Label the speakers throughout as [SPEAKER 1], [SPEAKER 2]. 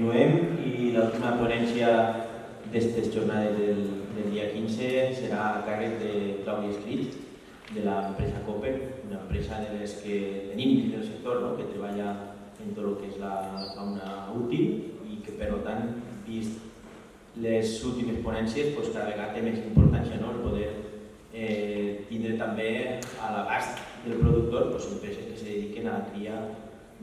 [SPEAKER 1] continuem i l'última ponència d'aquestes jornades del dia 15 serà a càrrec de Clàudia Escrit, de l'empresa Cooper, una empresa de les que tenim dins del sector, no? Que treballa en tot el que és la fauna útil i que, per tant, vist les últimes ponències, cada vegada té més importància, no? El poder tindre també a l'abast del productor empreses que se dediquen a la cria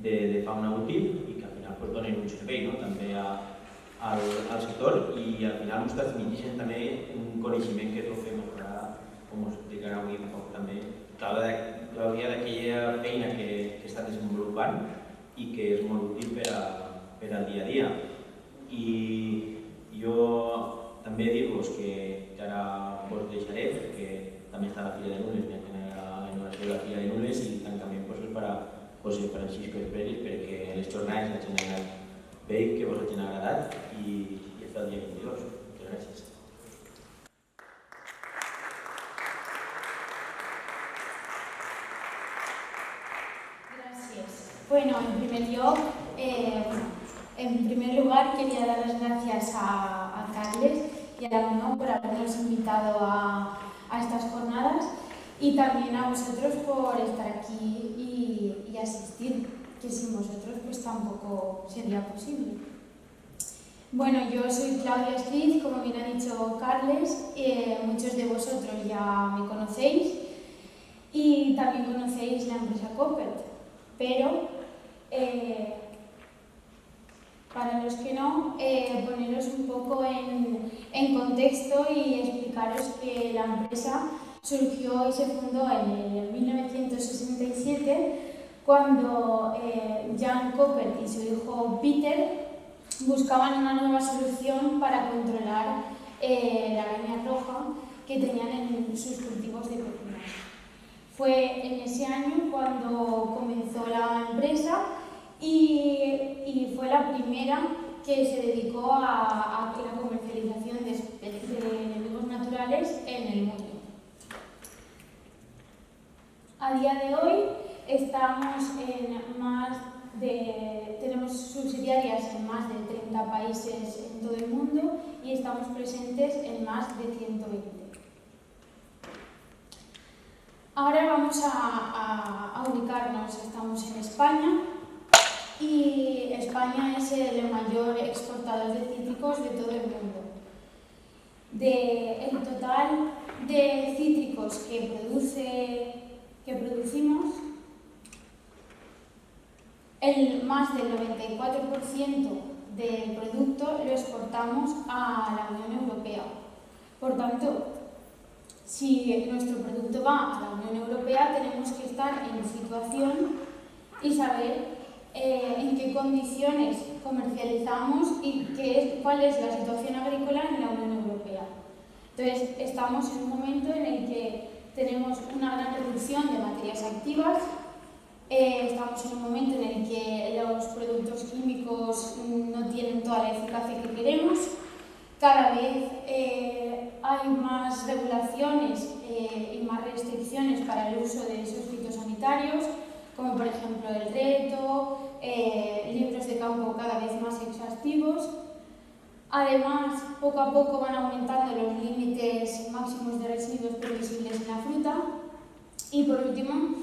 [SPEAKER 1] de fauna útil i que al final donen un servei, no? També al sector i al final ens transmeteixen també un coneixement que és el que mejorar, com us explicarà avui un poc també Clàudia, d'aquella feina que està desenvolupant i que és molt útil per al dia a dia. I jo també dir-vos que ara vos deixaré perquè també està la Fira de Nules, la inauguració de la Fira de Nules i el tancament per a José Francisco Pérez perquè les jornades hagin anat bé, que vos hagin agradat i fins el dia 22. Moltes gràcies.
[SPEAKER 2] Gracias. Bueno, en primer lugar quería dar las gracias a Carles y a la Unión por habernos invitado a estas jornadas y también a vosotros por estar aquí y asistir, que sin vosotros pues tampoco sería posible. Bueno, yo soy Clàudia Escrit, como bien ha dicho Carles, muchos de vosotros ya me conocéis y también conocéis la empresa Cooper, pero para los que no, poneros un poco en contexto y explicaros que la empresa surgió y se fundó en el 1967 cuando Jan Cooper y su hijo Peter buscaban una nueva solución para controlar la araña roja que tenían en sus cultivos de pepinos. Fue en ese año cuando comenzó la empresa y fue la primera que se dedicó a la comercialización de enemigos naturales en el mundo. A día de hoy tenemos subsidiarias en más de 30 países en todo el mundo y estamos presentes en más de 120. Ahora vamos a ubicarnos, estamos en España y España es el mayor exportador de cítricos de todo el mundo. El total de cítricos que producimos, más del 94% del producto lo exportamos a la Unión Europea. Por tanto, si nuestro producto va a la Unión Europea, tenemos que estar en situación y saber en qué condiciones comercializamos y cuál es la situación agrícola en la Unión Europea. Entonces, estamos en un momento en el que tenemos una gran reducción de materias activas, estamos en un momento en el que los productos químicos no tienen toda la eficacia que queremos, cada vez hay más regulaciones y más restricciones para el uso de esos fitosanitarios, como por ejemplo el reto, libros de campo cada vez más exhaustivos. Además, poco a poco van aumentando los límites máximos de residuos permisibles en la fruta. Y por último,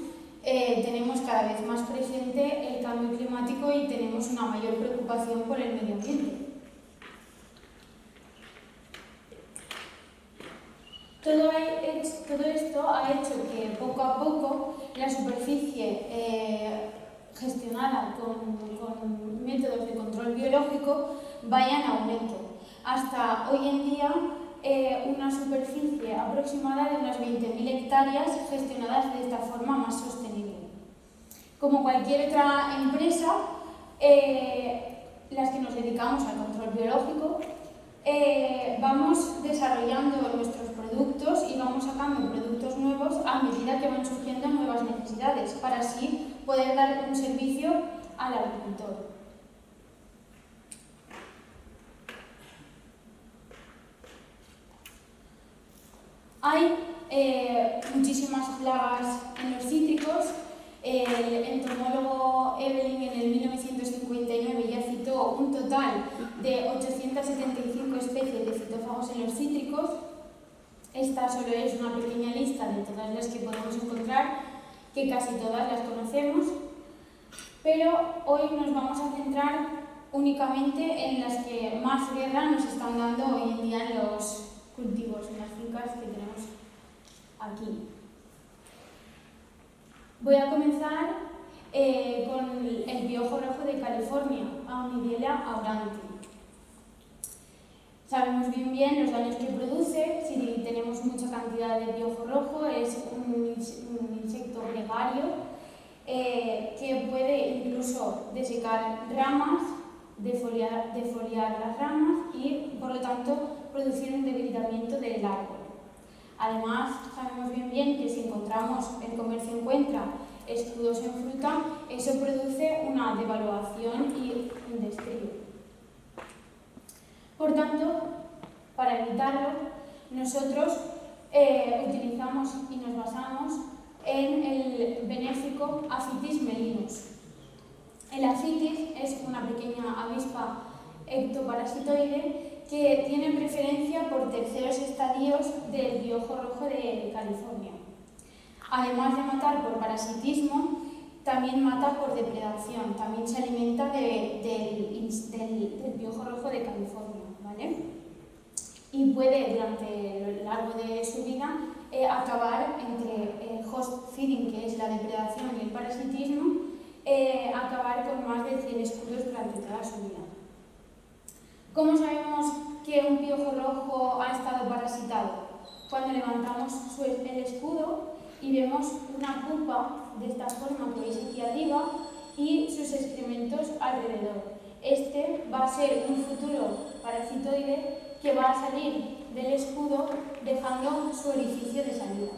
[SPEAKER 2] tenemos cada vez más presente el cambio climático y tenemos una mayor preocupación por el medio ambiente. Todo esto ha hecho que poco a poco la superficie gestionada con métodos de control biológico vaya en aumento. Hasta hoy en día una superficie aproximada de unas 20.000 hectáreas gestionadas de esta forma más sostenible. Como cualquier otra empresa, las que nos dedicamos al control biológico, vamos desarrollando nuestros productos y vamos sacando productos nuevos a medida que van surgiendo nuevas necesidades para así poder dar un servicio al agricultor. Hay muchísimas plagas en los cítricos. El entomólogo Evelyn en el 1959 ya citó un total de 875 especies de fitófagos en los cítricos. Esta solo es una pequeña lista de todas las que podemos encontrar, que casi todas las conocemos, pero hoy nos vamos a centrar únicamente en las que más guerra nos están dando hoy en día en los cultivos, en las fincas que tenemos aquí. Voy a comenzar con el piojo rojo de California, Aonidiella auranti. Sabemos bien los daños que produce. Si tenemos mucha cantidad de piojo rojo, es un insecto gregario que puede incluso desecar ramas, defoliar las ramas y, por lo tanto, producir un debilitamiento del árbol. Además, sabemos bien que si el comercio encuentra escudos en fruta, eso produce una devaluación y un destrido. Por tanto, para evitarlo, nosotros utilizamos y nos basamos en el benéfico Aphytis melinus. El Aphytis es una pequeña avispa ectoparasitoide que tiene preferencia por terceros estadios del piojo rojo de California. Además de matar por parasitismo, también mata por depredación, también se alimenta del piojo rojo de California, ¿vale? Y puede, durante lo largo de su vida, acabar entre el host feeding, que es la depredación, y el parasitismo, acabar con más de 100 escudos durante toda su vida. ¿Cómo sabemos que un piojo rojo ha estado parasitado? Cuando levantamos el escudo y vemos una pupa de esta forma que veis aquí arriba y sus excrementos alrededor. Este va a ser un futuro parasitoide que va a salir del escudo dejando su orificio de salida.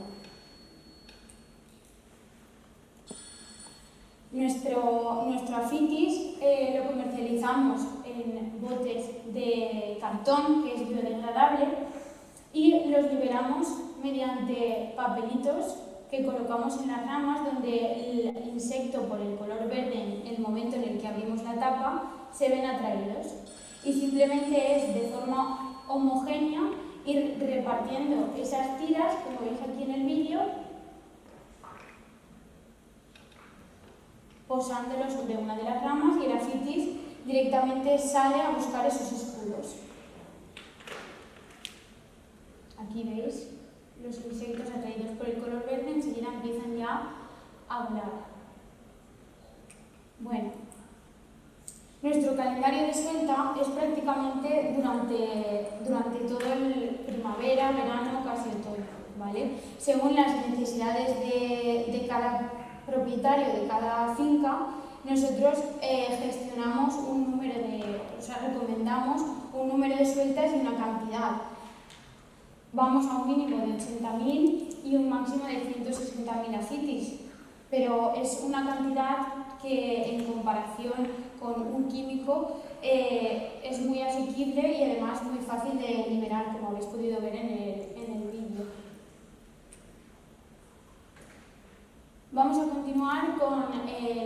[SPEAKER 2] Nuestro Aphytis lo comercializamos en botes de cartón, que es biodegradable, y los liberamos mediante papelitos que colocamos en las ramas, donde el insecto, por el color verde en el momento en el que abrimos la tapa, se ven atraídos. Y simplemente es de forma homogénea ir repartiendo esas tiras, como veis aquí en el vídeo, posándolos sobre una de las ramas, y el Aphytis directamente sale a buscar esos escudos. Aquí veis los insectos atraídos por el color verde, enseguida empiezan ya a volar. Bueno, nuestro calendario de suelta es prácticamente durante todo el primavera, verano, casi otoño, ¿vale? Según las necesidades de cada propietario de cada finca, nosotros gestionamos recomendamos un número de sueltas y una cantidad. Vamos a un mínimo de 80.000 y un máximo de 160.000 Aphytis, pero es una cantidad que en comparación con un químico es muy asequible y además muy fácil de liberar, como habéis podido ver en el vídeo. Vamos a continuar con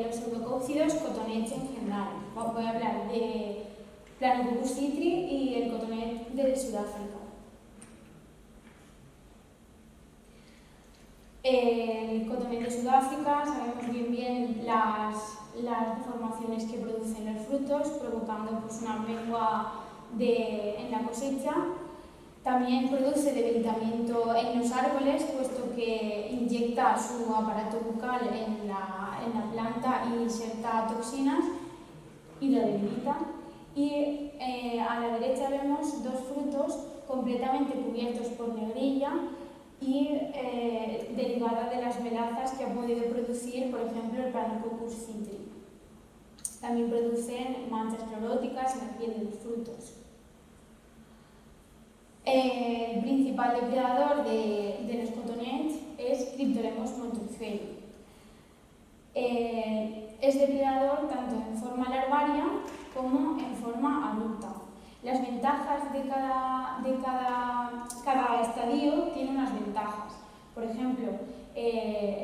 [SPEAKER 2] los pseudocócidos cotonets en general. Voy a hablar de Planococcus citri y el cotonet de Sudáfrica. El cotonet de Sudáfrica, sabemos bien las deformaciones que producen los frutos, provocando pues, una mengua en la cosecha. También produce debilitamiento en los árboles, puesto que inyecta su aparato bucal en la planta y inserta toxinas y lo debilita. Y a la derecha vemos dos frutos completamente cubiertos por negrilla y derivada de las melazas que ha podido producir, por ejemplo, el Planococcus citri. También producen manchas cloróticas en la piel de los frutos. El principal depredador de los cotonets es Cryptolemus montreuxi. Es depredador tanto en forma larvaria como en forma adulta. Las ventajas de cada estadio tiene unas ventajas. Por ejemplo,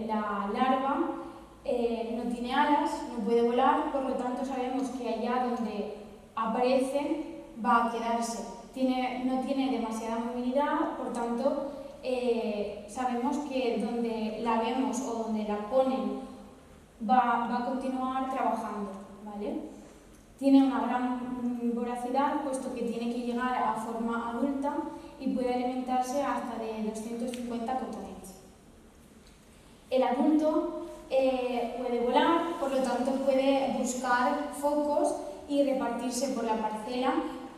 [SPEAKER 2] la larva no tiene alas, no puede volar, por lo tanto sabemos que allá donde aparece va a quedarse. No tiene demasiada movilidad, por tanto, sabemos que donde la vemos o donde la ponen va a continuar trabajando, ¿vale? Tiene una gran voracidad, puesto que tiene que llegar a forma adulta y puede alimentarse hasta de 250 cotonets. El adulto puede volar, por lo tanto puede buscar focos y repartirse por la parcela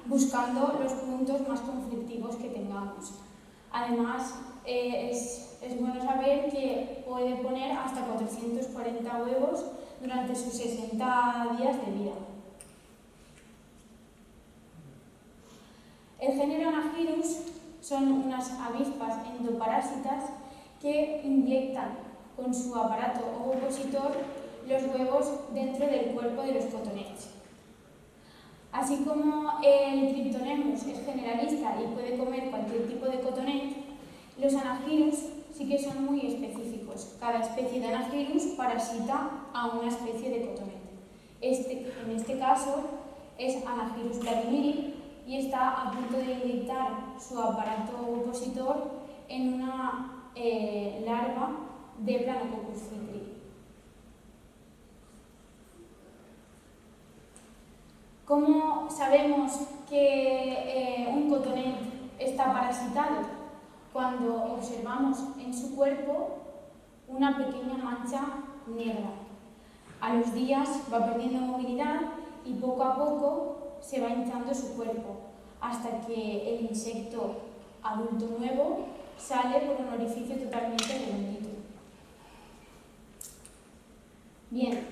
[SPEAKER 2] buscando los puntos más conflictivos que tengamos. Además, es bueno saber que puede poner hasta 440 huevos durante sus 60 días de vida. El género Anagyrus son unas avispas endoparásitas que inyectan con su aparato ovopositor los huevos dentro del cuerpo de los cotonets. Así como el Cryptonemus es generalista y puede comer cualquier tipo de cotonet, los Anagyrus sí que son muy específicos. Cada especie de Anagyrus parasita a una especie de cotonet. En este caso es Anagyrus vladimiri y está a punto de inyectar su aparato ovopositor en una larva de Planococcus citri. ¿Cómo sabemos que un cotonet está parasitado? Cuando observamos en su cuerpo una pequeña mancha negra. A los días va perdiendo movilidad y poco a poco se va hinchando su cuerpo, hasta que el insecto adulto nuevo sale por un orificio totalmente redondito. Bien,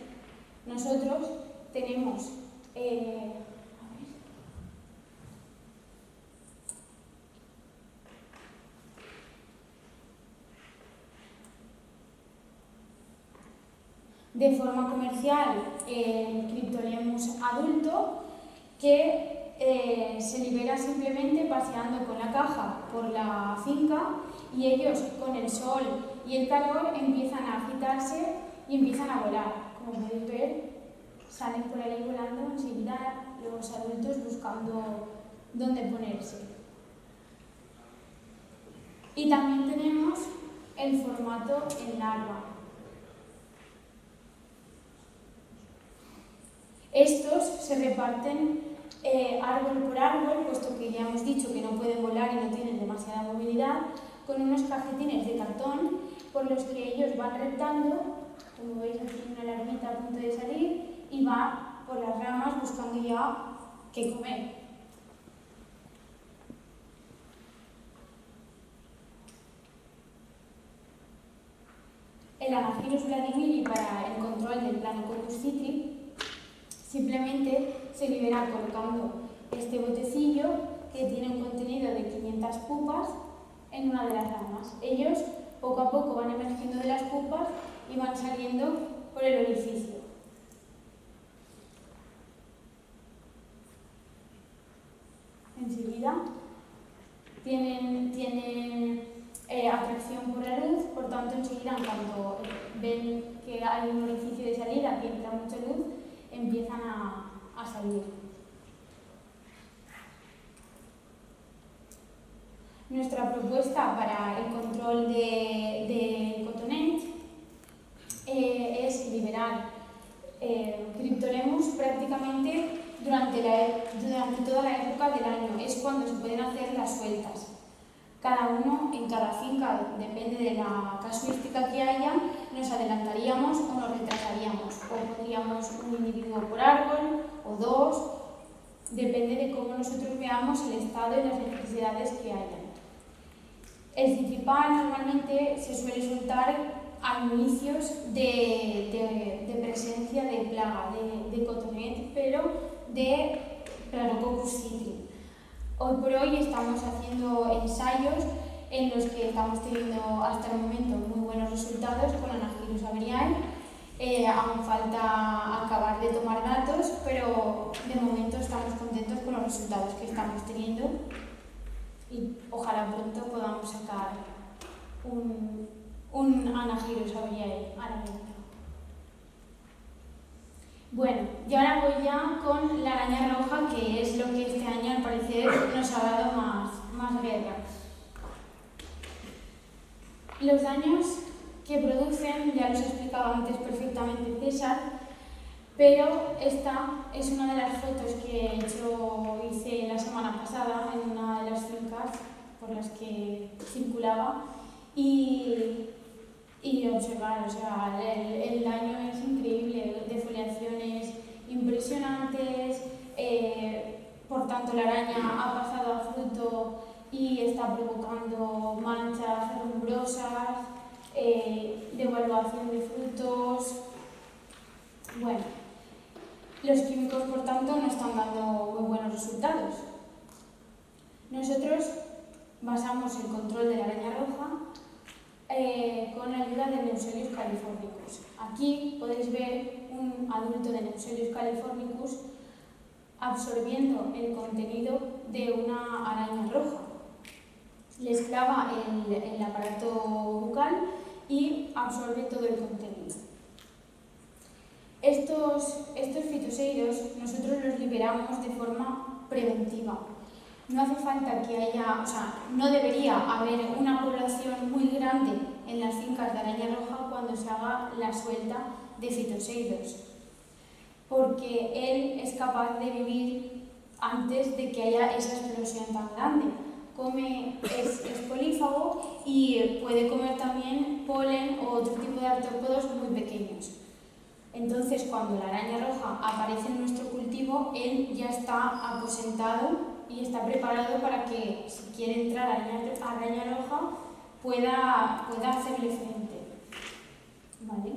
[SPEAKER 2] nosotros tenemos de forma comercial el Cryptolemus adulto, que se libera simplemente paseando con la caja por la finca, y ellos con el sol y el calor empiezan a agitarse y empiezan a volar. Como podéis ver, salen por ahí volando enseguida los adultos buscando dónde ponerse. Y también tenemos el formato en larva. Estos se reparten árbol por árbol, puesto que ya hemos dicho que no pueden volar y no tienen demasiada movilidad, con unos cajetines de cartón por los que ellos van reptando, como veis aquí una larvita a punto de salir, y va por las ramas buscando ya qué comer. El Anagyrus vladimiri, para el control del Planococcus citri, simplemente se libera colocando este botecillo que tiene un contenido de 500 pupas en una de las ramas. Ellos poco a poco van emergiendo de las pupas y van saliendo por el orificio. Enseguida tienen atracción por la luz, por tanto enseguida cuando ven que hay un orificio de salida que entra mucha luz, empiezan a salir. Nuestra propuesta para el control de cotonet es liberar Cryptolemus prácticamente durante toda la época del año. Es cuando se pueden hacer las sueltas. Cada uno en cada finca, depende de la casuística que haya, nos adelantaríamos o nos retrasaríamos, o pondríamos un individuo por árbol o dos, depende de cómo nosotros veamos el estado y las necesidades que haya. El citripal normalmente se suele soltar a inicios de presencia de plaga, de cotonet, pero de Planococcus citri. Hoy por hoy estamos haciendo ensayos en los que estamos teniendo hasta el momento muy buenos resultados con Anagyrus averiae. Aún falta acabar de tomar datos, pero de momento estamos contentos con los resultados que estamos teniendo y ojalá pronto podamos sacar un Anagyrus averiae a la venta. Bueno, y ahora voy ya con la araña roja, que es lo que este año al parecer nos ha dado más guerra. Los daños que producen, ya los explicaba antes perfectamente César, pero esta es una de las fotos que hice la semana pasada en una de las fincas por las que circulaba y observar, o sea, el daño es increíble, defoliaciones impresionantes, por tanto la araña ha pasado a fruto y está provocando manchas rumbrosas, devaluación de frutos. Bueno, los químicos, por tanto, no están dando muy buenos resultados. Nosotros basamos el control de la araña roja con la ayuda de Neuselius californicus. Aquí podéis ver un adulto de Neuselius californicus absorbiendo el contenido de una araña roja. Les clava el aparato bucal y absorbe todo el contenido. Estos fitoseidos nosotros los liberamos de forma preventiva. No hace falta que haya, o sea, no debería haber una población muy grande en las fincas de araña roja cuando se haga la suelta de fitoseidos, porque él es capaz de vivir antes de que haya esa explosión tan grande. Es polífago y puede comer también polen o otro tipo de artrópodos muy pequeños. Entonces, cuando la araña roja aparece en nuestro cultivo, él ya está aposentado y está preparado para que, si quiere entrar a araña roja, pueda hacerle frente. ¿Vale?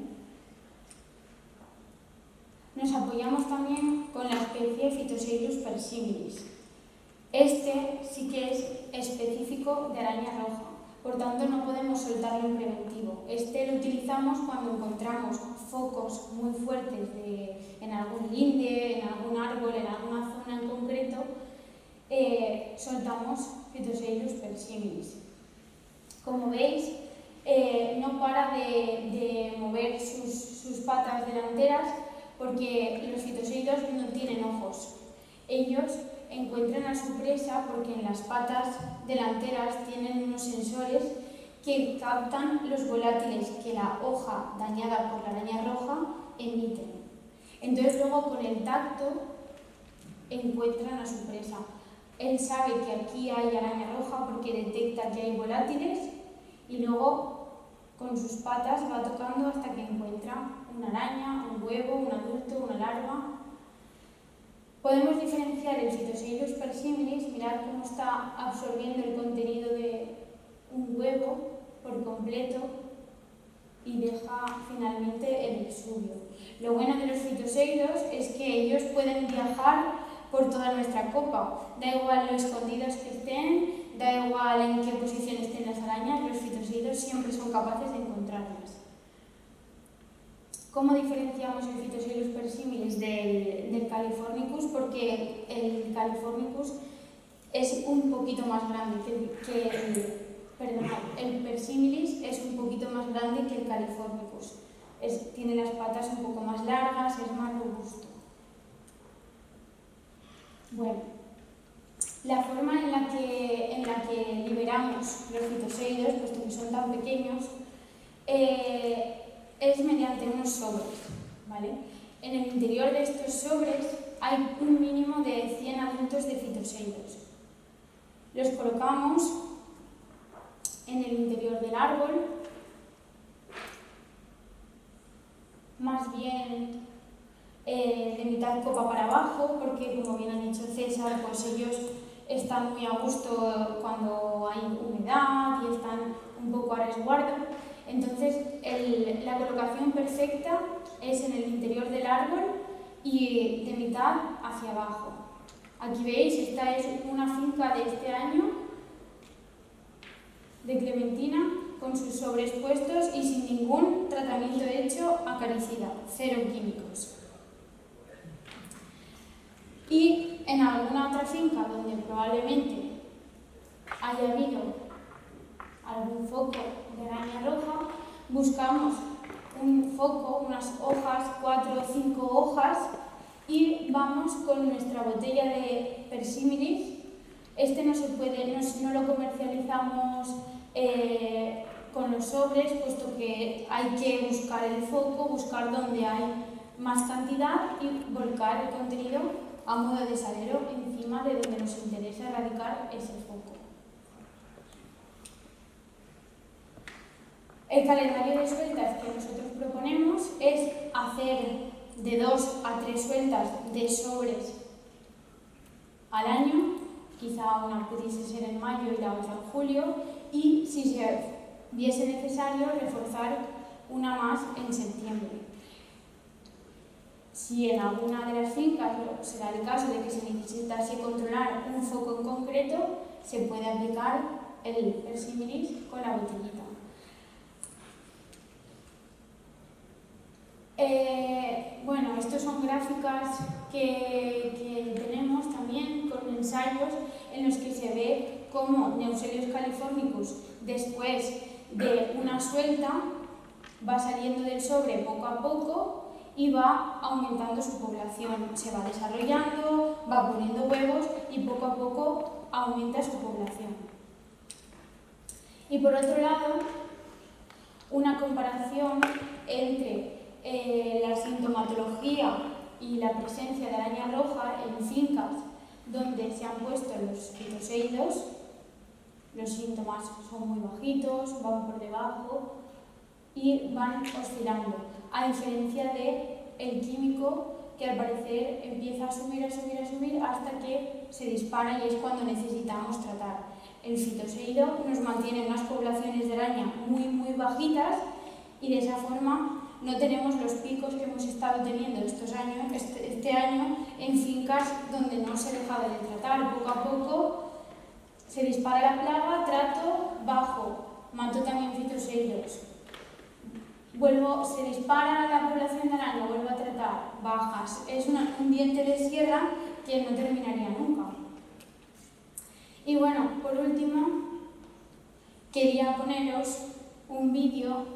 [SPEAKER 2] Nos apoyamos también con la especie Phytocereus persimilis. Este sí que es específico de araña roja, por tanto no podemos soltarlo en preventivo. Este lo utilizamos cuando encontramos focos muy fuertes en algún linde, en algún árbol, en alguna zona en concreto, soltamos Phytocereus persimilis. Como veis, no para de mover sus patas delanteras porque los fitoseidos no tienen ojos. Ellos encuentran a su presa porque en las patas delanteras tienen unos sensores que captan los volátiles que la hoja dañada por la araña roja emiten. Entonces luego con el tacto encuentran a su presa. Él sabe que aquí hay araña roja porque detecta que hay volátiles y luego con sus patas va tocando hasta que encuentra una araña, un huevo, un adulto, una larva. Podemos diferenciar el Phytocereus persimilis, mirad cómo está absorbiendo el contenido de un huevo por completo y deja finalmente el exuvio. Lo bueno de los fitoseidos es que ellos pueden viajar por toda nuestra copa. Da igual lo escondidos que estén, da igual en qué posición estén las arañas, los fitoseidos siempre son capaces de encontrarlas. ¿Cómo diferenciamos el Phytocereus persimilis del Californicus? Porque el Californicus es un poquito más grande el persimilis es un poquito más grande que el Californicus. Tiene las patas un poco más largas, es más robusto. Bueno, la forma en la que liberamos los fitoseidos, puesto que son tan pequeños, es mediante unos sobres, ¿vale? En el interior de estos sobres hay un mínimo de 100 adultos de fitoseidos. Los colocamos en el interior del árbol, más bien de mitad copa para abajo, porque como bien ha dicho César, pues ellos están muy a gusto cuando hay humedad y están un poco a resguardo. Entonces la colocación perfecta es en el interior del árbol y de mitad hacia abajo. Aquí veis, esta es una finca de este año de clementina con sus sobres puestos y sin ningún tratamiento hecho acaricida, cero químicos. Y en alguna otra finca donde probablemente haya habido algún foco de araña roja, buscamos un foco, unas hojas, 4 o 5 hojas, y vamos con nuestra botella de persímilis. Este no se puede, no lo comercializamos con los sobres, puesto que hay que buscar el foco, buscar donde hay más cantidad y volcar el contenido a modo de salero encima de donde nos interesa erradicar ese foco. El calendario de sueltas que nosotros proponemos es hacer de 2 a 3 sueltas de sobres al año, quizá una pudiese ser en mayo y la otra en julio, y si se viese necesario reforzar una más en septiembre. Si en alguna de las fincas será el caso de que se necesitase controlar un foco en concreto, se puede aplicar el persímilis con la botellita. Bueno, estos son gráficas que tenemos también con ensayos en los que se ve cómo Neuselius californicus, después de una suelta, va saliendo del sobre poco a poco y va aumentando su población. Se va desarrollando, va poniendo huevos y poco a poco aumenta su población. Y por otro lado, una comparación entre la sintomatología y la presencia de araña roja en fincas donde se han puesto los fitoseidos. Los síntomas son muy bajitos, van por debajo y van oscilando, a diferencia del químico, que al parecer empieza a subir hasta que se dispara y es cuando necesitamos tratar. El fitoseido nos mantiene unas poblaciones de araña muy bajitas y de esa forma no tenemos los picos que hemos estado teniendo este año en fincas donde no se dejaba de tratar. Poco a poco se dispara la plaga, trato, bajo, mato también fitoseidos. Se dispara la población de araña, vuelvo a tratar, bajas. Es un diente de sierra que no terminaría nunca. Y bueno, por último, quería poneros un vídeo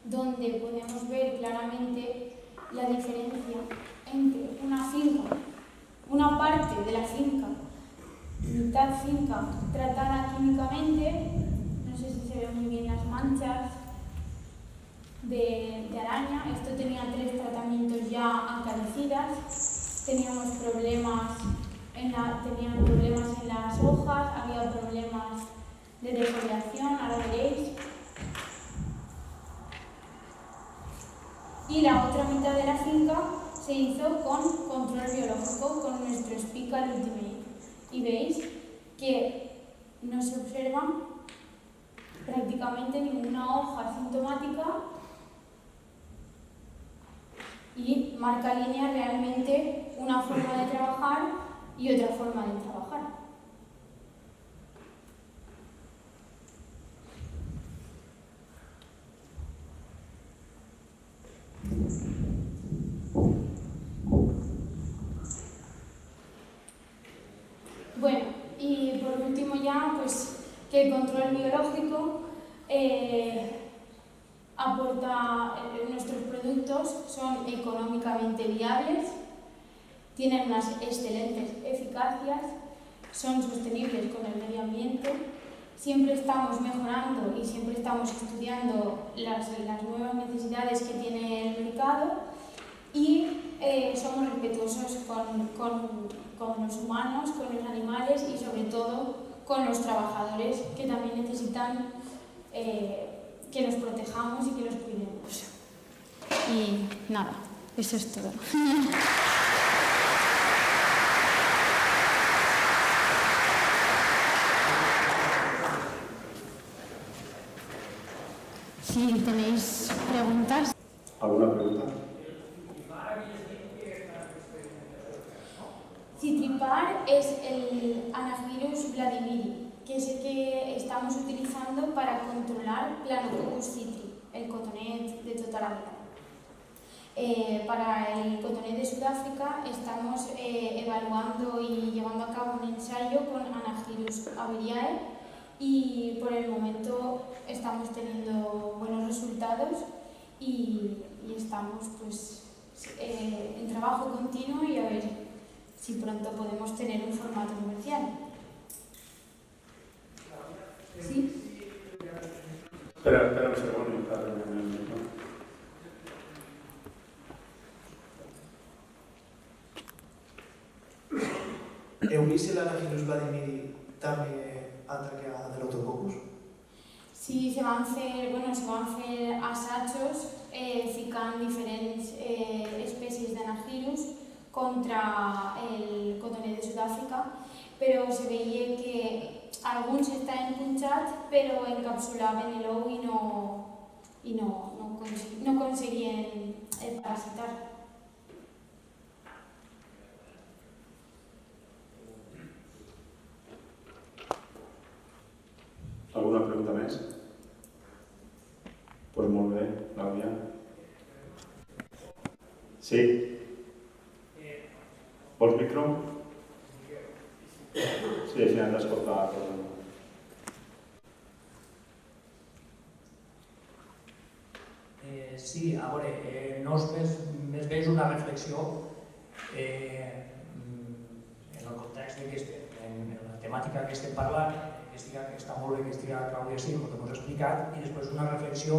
[SPEAKER 2] donde podemos ver claramente la diferencia entre una finca, una parte de la finca, mitad finca tratada químicamente, no sé si se ven muy bien las manchas de araña. Esto tenía 3 tratamientos ya acaricidas, teníamos problemas tenían problemas en las hojas, había problemas de defoliación, ahora veréis. Y la otra mitad de la finca se hizo con control biológico, con nuestro Spical Ultimate. Y veis que no se observa prácticamente ninguna hoja sintomática y marca línea realmente una forma de trabajar y otra forma de trabajar. Bueno, y por último ya, pues que el control biológico aporta, nuestros productos son económicamente viables, tienen unas excelentes eficacias, son sostenibles con el medio ambiente, siempre estamos mejorando y siempre estamos estudiando las nuevas necesidades que tiene el mercado y somos respetuosos con los humanos, con los animales y sobre todo con los trabajadores que también necesitan que los protejamos y que los cuidemos. Y nada, eso es todo. Si tenéis preguntas.
[SPEAKER 3] ¿Alguna pregunta?
[SPEAKER 2] Citripar es el Anaphyllus vladimiri, que es el que estamos utilizando para controlar Planococcus citri, el cotonet de toda la vida. Para el cotonet de Sudáfrica estamos evaluando y llevando a cabo un ensayo con Anaphyllus averiae y por el momento estamos teniendo buenos resultados y estamos pues en trabajo continuo y a ver si pronto podemos tener un formato comercial. ¿Sí?
[SPEAKER 3] Espera un segon.
[SPEAKER 4] Heu vist si l'Anagirus Vladimir també ataca de l'autococus?
[SPEAKER 2] Sí, se van fer assajos ficant diferents espècies d'Anagirus contra el cotoner de Sud-àfrica, però se veia que alguns estaven punxats però encapsulaven l'ou i no aconseguien parasitar.
[SPEAKER 3] Alguna pregunta més? Doncs molt bé, Clàudia. Sí? Vols micro? Sí, així hem d'escoltar.
[SPEAKER 5] Sí, a veure, no és més bé una reflexió en el context en la temàtica que estem parlant, que està molt bé que estigui Clàudia sí, com t'ho explicat, i després una reflexió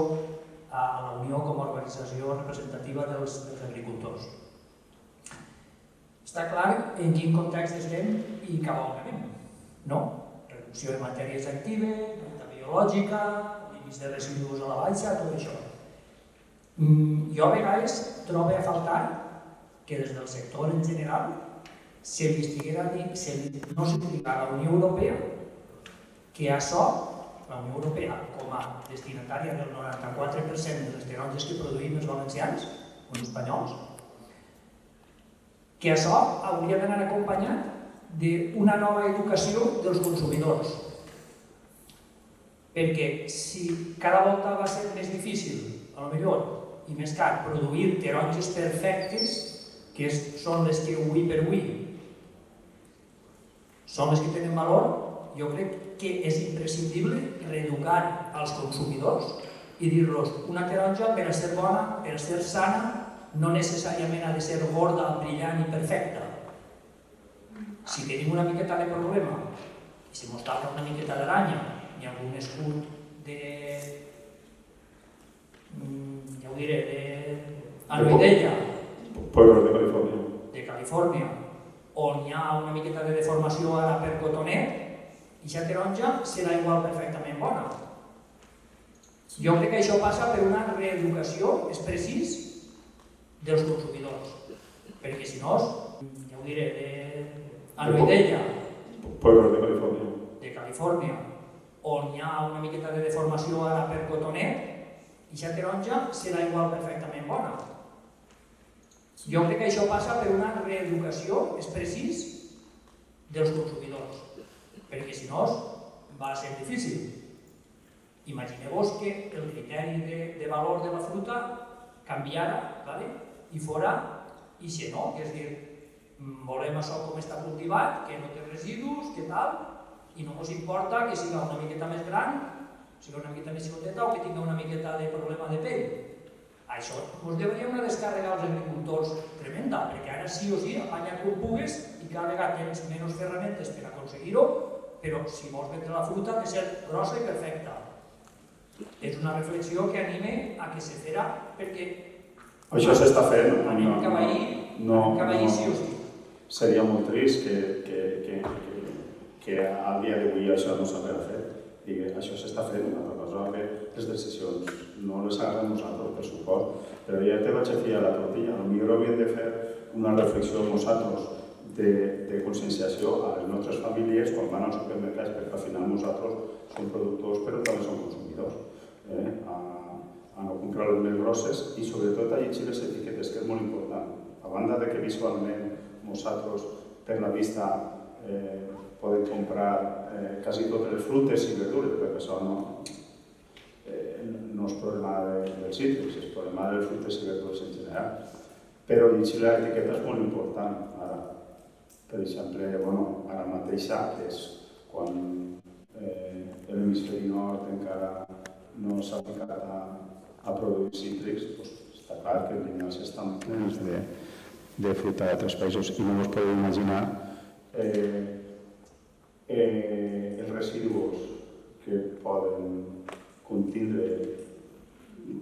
[SPEAKER 5] a la Unió com a organització representativa dels agricultors. Està clar en quin context estem i cap a on anem, no? Reducció de matèries actives, renta biològica, límits de residus a la baixa, tot això. Jo a vegades trobo a faltar que des del sector en general no s'indica a la Unió Europea que això, la Unió Europea com a destinatària del 94% de les taronges que produïm els valencians, els espanyols, que això hauria d'anar acompanyat d'una nova educació dels consumidors. Perquè si cada volta va ser més difícil, a lo millor, i més car, produir taronges perfectes, que són les que avui per avui són les que tenen valor, jo crec que és imprescindible reeducar als consumidors i dir-los una taronja per a ser bona, per a ser sana, no necessàriament ha de ser gorda, brillant i perfecta. Si tenim una miqueta de problema, i si mos talca una miqueta d'aranya, hi ha algun escut ja ho diré, d'anoidella,
[SPEAKER 3] Pueblos de Califòrnia.
[SPEAKER 5] de Califòrnia, on hi ha una miqueta de deformació ara per cotonet, i aquesta taronja serà igual perfectament bona. Jo crec que això passa per una reeducació, és precís, dels consumidors. Perquè si no, ja ho diré, d'anoidella,
[SPEAKER 3] Pueblos de Califòrnia.
[SPEAKER 5] de Califòrnia, on hi ha una miqueta de deformació ara per cotonet, i aquesta taronja serà igual perfectament bona. Jo crec que això passa per una reeducació, és precís, dels consumidors. Perquè si no, va ser difícil. Imagineu-vos que el criteri de valor de la fruta canviara i fora i no, que és dir, volem això com està cultivat, que no té residus, que tal, i no ens importa que siga una miqueta més gran, siga una miqueta més xicoteta o que tingui una miqueta de problema de pell. Això ens hauria una descàrrega als agricultors tremenda, perquè ara sí o sí apanya com pugues i cada vegada tens menys ferramentes per aconseguir-ho, però si vols vendre la fruta ha de ser grossa i perfecta. És una reflexió que anime a que se farà, perquè
[SPEAKER 3] Això s'està fent.
[SPEAKER 5] anem cap ahir sí o sí.
[SPEAKER 3] Seria molt trist que al dia d'avui això no s'hagués fet. Això s'està fent, una altra cosa que les decisions no les agarrem nosaltres, per suport, però ja te vaig a fiar la tortilla. Potser hauríem de fer una reflexió amb nosaltres de conscienciació a les nostres famílies quan van als supermercats, perquè al final nosaltres som productors però també som consumidors. A no comprar les més grosses i sobretot a llegir les etiquetes, que és molt important. A banda de que visualment nosaltres per la vista podem comprar quasi totes les frutes i verdures, perquè això no és problema dels cítrics, és problema de les frutes i verdures en general. Però llegir l'etiqueta és molt important. Ara, per exemple, ara mateix que és quan l'hemisferi nord encara no s'ha ficat a produir cítrics, doncs, està clar que els vinyals estan plens de fruita d'altres països i no us podeu imaginar els residus que poden contindre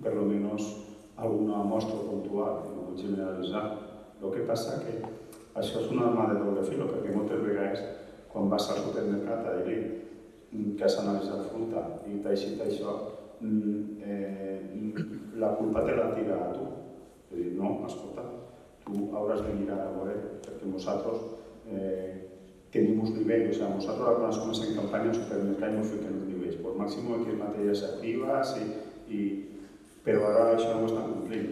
[SPEAKER 3] per almenys alguna mostra puntual, no vull generalitzar. El que passa que això és una arma de doble filo, perquè moltes vegades quan vas al supermercat a dir que has analitzat fruita i t'ha eixit això, la culpa te la tira a tu. És dir, no, escolta, tu hauràs de mirar a veure, perquè nosaltres tenim uns nivells, o sigui, nosaltres quan es comença en campanya al supermercat no fiquem uns nivells, per màxim aquí matèries actives, però ara això no ho estan complint.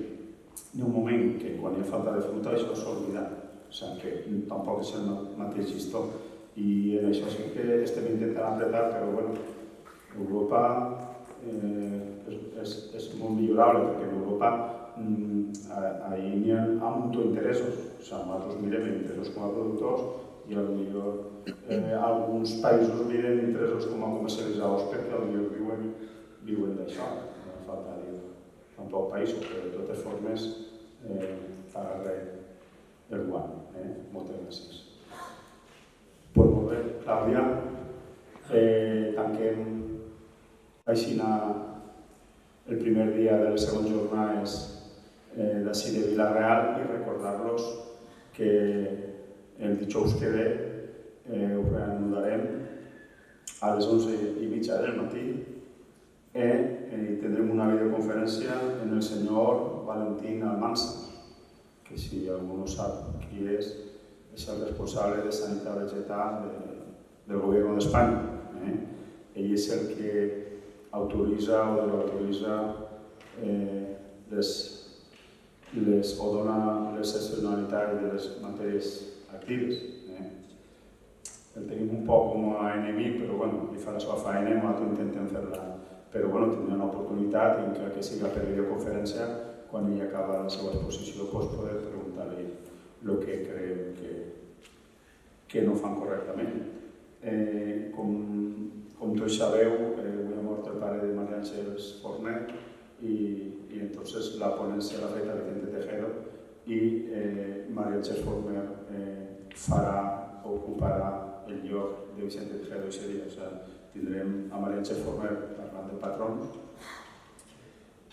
[SPEAKER 3] Hi ha un moment que quan hi ha falta de fruita això s'ha oblidat, o sigui que tampoc és el mateix gestor. I en això sí que estem intentant apretar, però bueno, Europa és molt millorable, perquè en Europa hi ha un munt d'interessos. O sigui, nosaltres mirem interessos com a productors i potser alguns països miren interessos com a comercialitzadors perquè potser viuen d'això. No falta dir tampoc països, però de totes formes pagar el guany. Moltes gràcies. Pues molt bé, Clàudia, tanquem així el primer dia de les segones jornades d'ací de Vila-real i recordar-los que el dijous que ve ho reanudarem a les 11:30 del matí i tindrem una videoconferència amb el senyor Valentín Almansa, que si algú no sap qui és el responsable de sanitat vegetal del govern d'Espanya. Ell és el que autoritza o desautoritza o dona l'excepcionalitat de les matèries actives. El tenim un poc com a enemic, però bueno, li fa la seva feina i nosaltres intentem fer-la. Però bueno, tindrem l'oportunitat, encara que sigui per videoconferència, quan ell acaba la seva exposició, poder preguntar-li el que creiem que no fan correctament. Com tots sabeu, avui ha mort el pare de María Ángeles Forner i entonces la ponència l'ha fet a Vicente Tejero i María Ángeles Forner ocuparà el lloc de Vicente Tejero i seria. O sigui, tindrem a María Ángeles Forner parlant de patrons.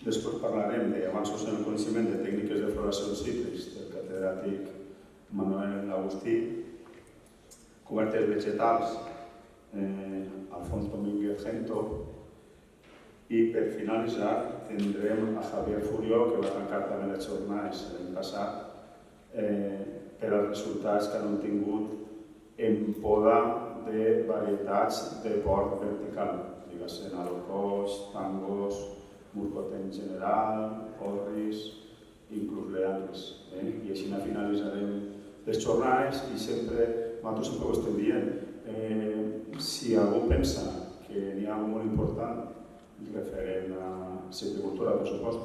[SPEAKER 3] Després parlarem d'avanços en el coneixement de tècniques de floració cítrics del catedràtic Manuel Agustí, cobertes vegetals, Alfonso Domínguez Gento, i per finalitzar tindrem a Javier Furió, que va tancar també les jornades l'any passat, per als resultats que han tingut en poda de varietats de port vertical, diguéssim, alcoix, tangos, Murcot en general, Orris, inclús Leandres. I així finalitzarem les jornades i nosaltres sempre ho estem dient. Si algú pensa que n'hi ha algo molt important referent a silvicultura, per supost,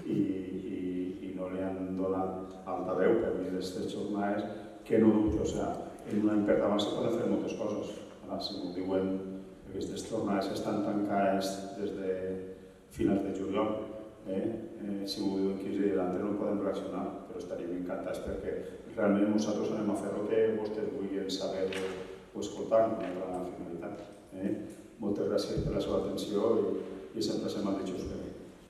[SPEAKER 3] i no li han donat altaveu per dir aquestes jornades, que no dubto, o sigui, en un any per davant se poden fer moltes coses. Si m'ho diuen, aquestes jornades estan tancades des de finals de juliol. Si m'ho diuen 15 dies d'antes no podem reaccionar, però estaríem encantats perquè realment nosaltres anem a fer el que vostès vulguin saber o escoltar, no hi ha una finalitat. Moltes gràcies per la seva atenció i sempre se m'ha dit just bé.